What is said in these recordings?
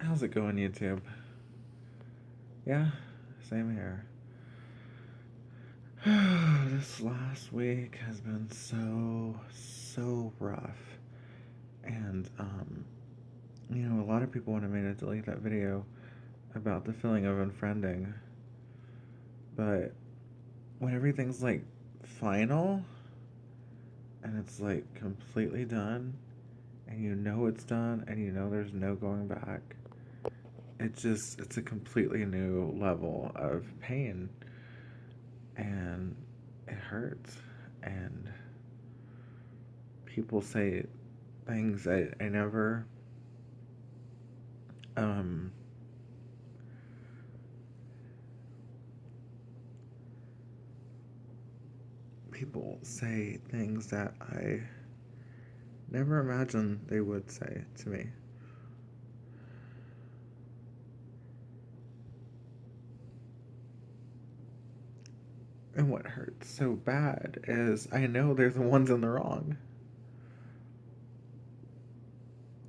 How's it going, YouTube? Yeah, same here. This last week has been so rough. And, a lot of people wanted me to delete that video about the feeling of unfriending. But when everything's like final and it's like completely done, and you know it's done, and you know there's no going back, it's a completely new level of pain, and it hurts. And people say things I never um people say things that I never imagined they would say to me. And what hurts so bad is I know they're the ones in the wrong.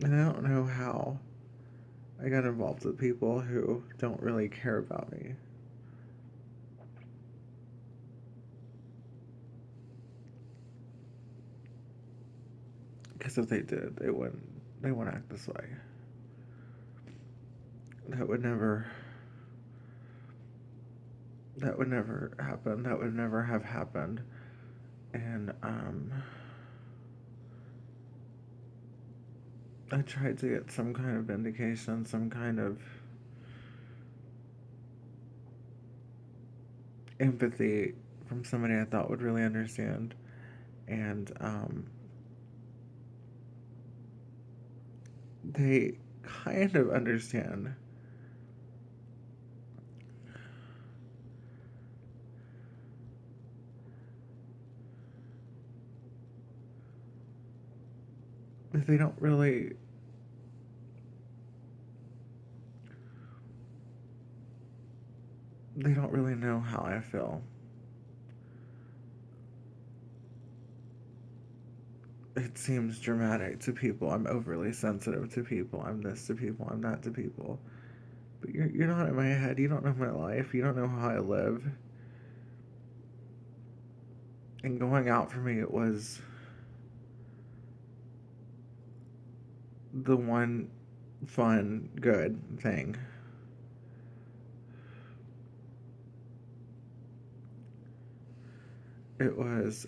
And I don't know how I got involved with people who don't really care about me. Because if they did, they wouldn't act this way. That would never that would never happen. That would never have happened. And I tried to get some kind of vindication, some kind of empathy from somebody I thought would really understand. And they kind of understand. But they don't really know how I feel. It seems dramatic to people. I'm overly sensitive to people. I'm this to people. I'm that to people. But you're not in my head. You don't know my life. You don't know how I live. And going out for me, it was the one fun, good thing. It was,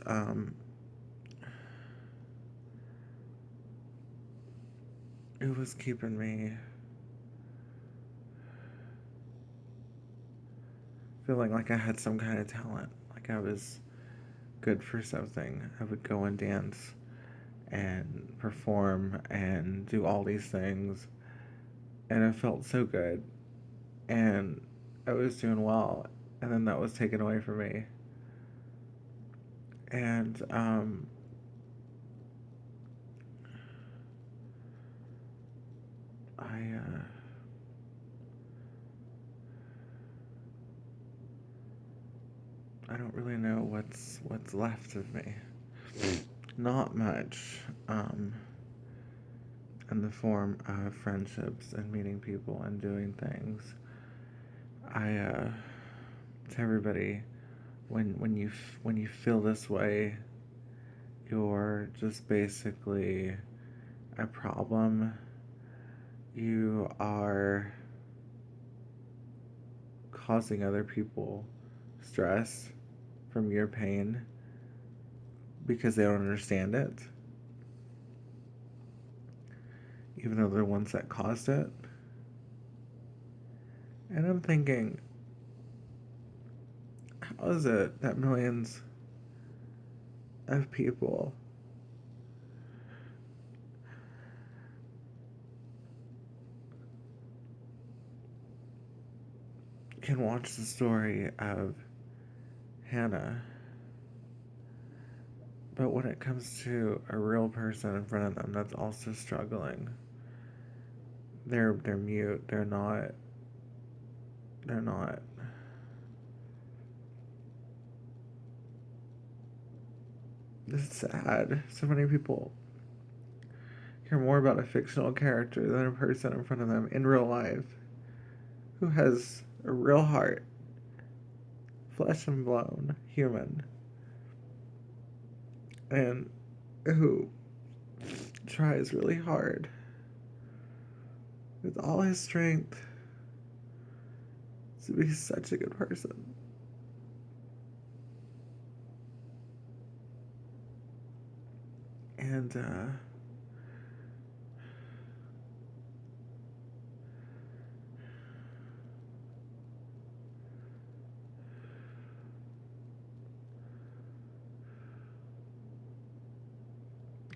it was keeping me feeling like I had some kind of talent, like I was good for something. I would go and dance and perform and do all these things, and it felt so good, and I was doing well, and then that was taken away from me. And I I don't really know what's left of me. Not much, in the form of friendships and meeting people and doing things. I to everybody, when you feel this way, you're just basically a problem. You are causing other people stress from your pain because they don't understand it, even though they're the ones that caused it. And I'm thinking, how is it that millions of people can watch the story of Hannah, but when it comes to a real person in front of them that's also struggling, they're mute. They're not. It's sad. So many people care more about a fictional character than a person in front of them in real life who has a real heart, flesh and bone, human, and who tries really hard with all his strength to be such a good person. And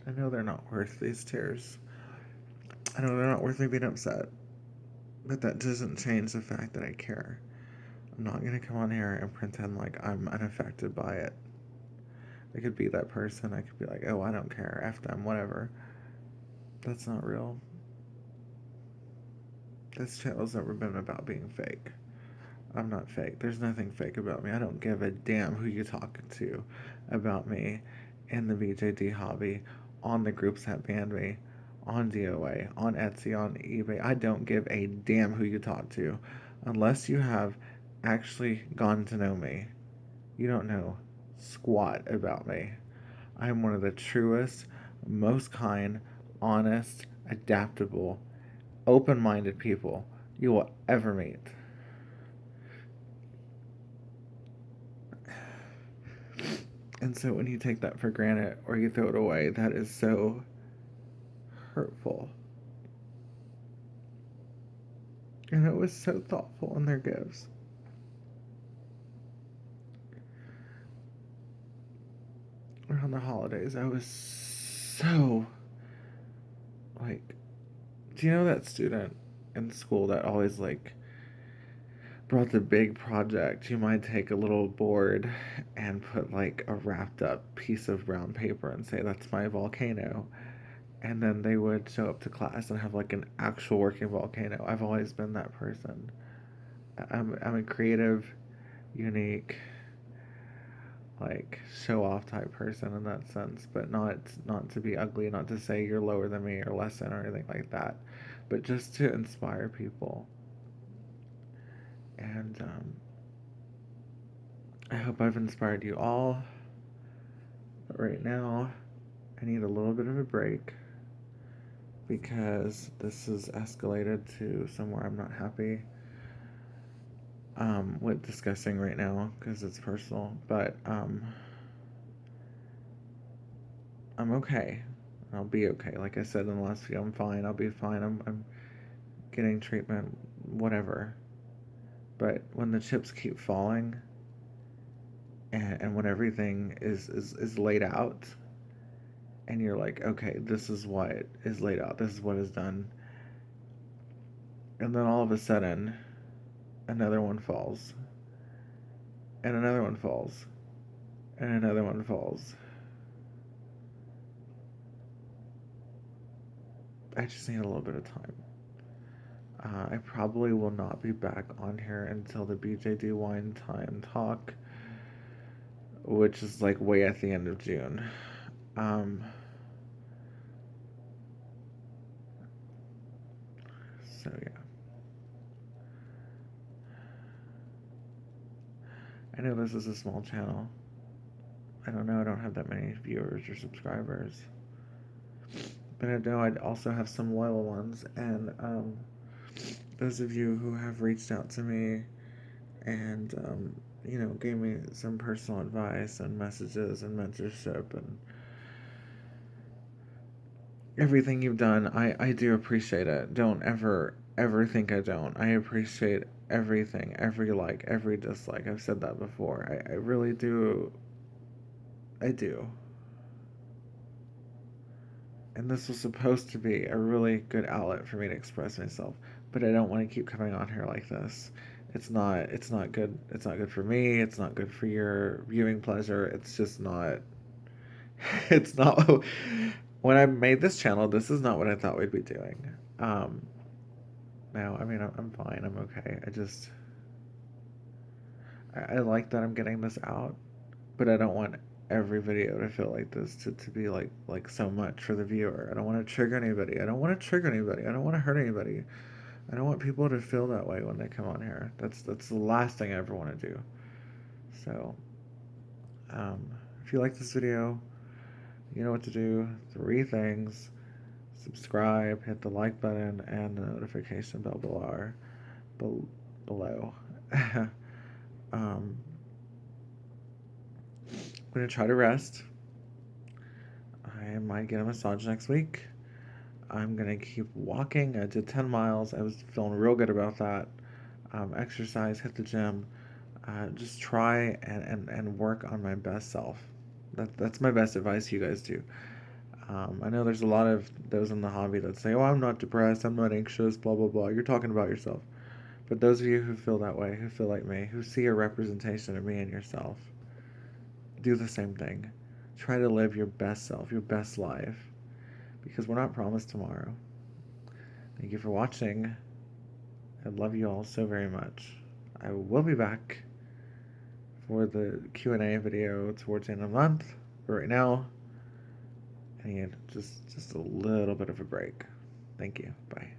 I know they're not worth these tears. I know they're not worth me being upset. But that doesn't change the fact that I care. I'm not going to come on here and pretend like I'm unaffected by it. I could be that person. I could be like, oh, I don't care. F them, whatever. That's not real. This channel's never been about being fake. I'm not fake. There's nothing fake about me. I don't give a damn who you're talking to about me in the BJD hobby, on the groups that banned me, on DOA, on Etsy, on eBay. I don't give a damn who you talk to. Unless you have actually gotten to know me, you don't know squat about me. I am one of the truest, most kind, honest, adaptable, open minded people you will ever meet. And so when you take that for granted or you throw it away, that is so hurtful. And it was so thoughtful in their gifts. Around the holidays, I was so, like, do you know that student in school that always, like, brought the big project? You might take a little board and put, like, a wrapped up piece of brown paper and say, that's my volcano. And then they would show up to class and have, like, an actual working volcano. I've always been that person. I'm a creative, unique, like, show off type person in that sense, but not to be ugly, not to say you're lower than me or less than or anything like that, but just to inspire people. And I hope I've inspired you all. But right now, I need a little bit of a break because this has escalated to somewhere I'm not happy with discussing right now because it's personal. But I'm okay. I'll be okay. Like I said in the last video, I'm fine. I'll be fine. I'm getting treatment, whatever. But when the chips keep falling and when everything is laid out and you're like, okay, this is what is laid out, this is what is done, and then all of a sudden another one falls and another one falls and another one falls. I just need a little bit of time. I probably will not be back on here until the BJD Wine Time talk, which is like way at the end of June. So yeah. I know this is a small channel. I don't know, I don't have that many viewers or subscribers. But I know I'd also have some loyal ones, and those of you who have reached out to me and gave me some personal advice and messages and mentorship and everything you've done, I do appreciate it. Don't ever think I don't. I appreciate everything, every like, every dislike. I've said that before. I really do. I do. And this was supposed to be a really good outlet for me to express myself, but I don't want to keep coming on here like this. It's not good. It's not good for me. It's not good for your viewing pleasure. It's just not. It's not. When I made this channel, this is not what I thought we'd be doing. No, I mean, I'm fine. I'm okay. I like that I'm getting this out, but I don't want every video to feel like this, to be like so much for the viewer. I don't want to trigger anybody. I don't want to trigger anybody. I don't want to hurt anybody. I don't want people to feel that way when they come on here. That's the last thing I ever want to do. So, um, if you like this video, you know what to do. 3 things: subscribe, hit the like button, and the notification bell below. um, I'm gonna try to rest. I might get a massage next week. I'm gonna keep walking. I did 10 miles. I was feeling real good about that. Exercise, hit the gym. Just try and work on my best self. That's my best advice you guys do. I know there's a lot of those in the hobby that say, "Oh, I'm not depressed. I'm not anxious." Blah blah blah. You're talking about yourself. But those of you who feel that way, who feel like me, who see a representation of me in yourself, do the same thing. Try to live your best self, your best life, because we're not promised tomorrow. Thank you for watching. I love you all so very much. I will be back for the Q&A video towards the end of the month. But right now, I need just a little bit of a break. Thank you. Bye.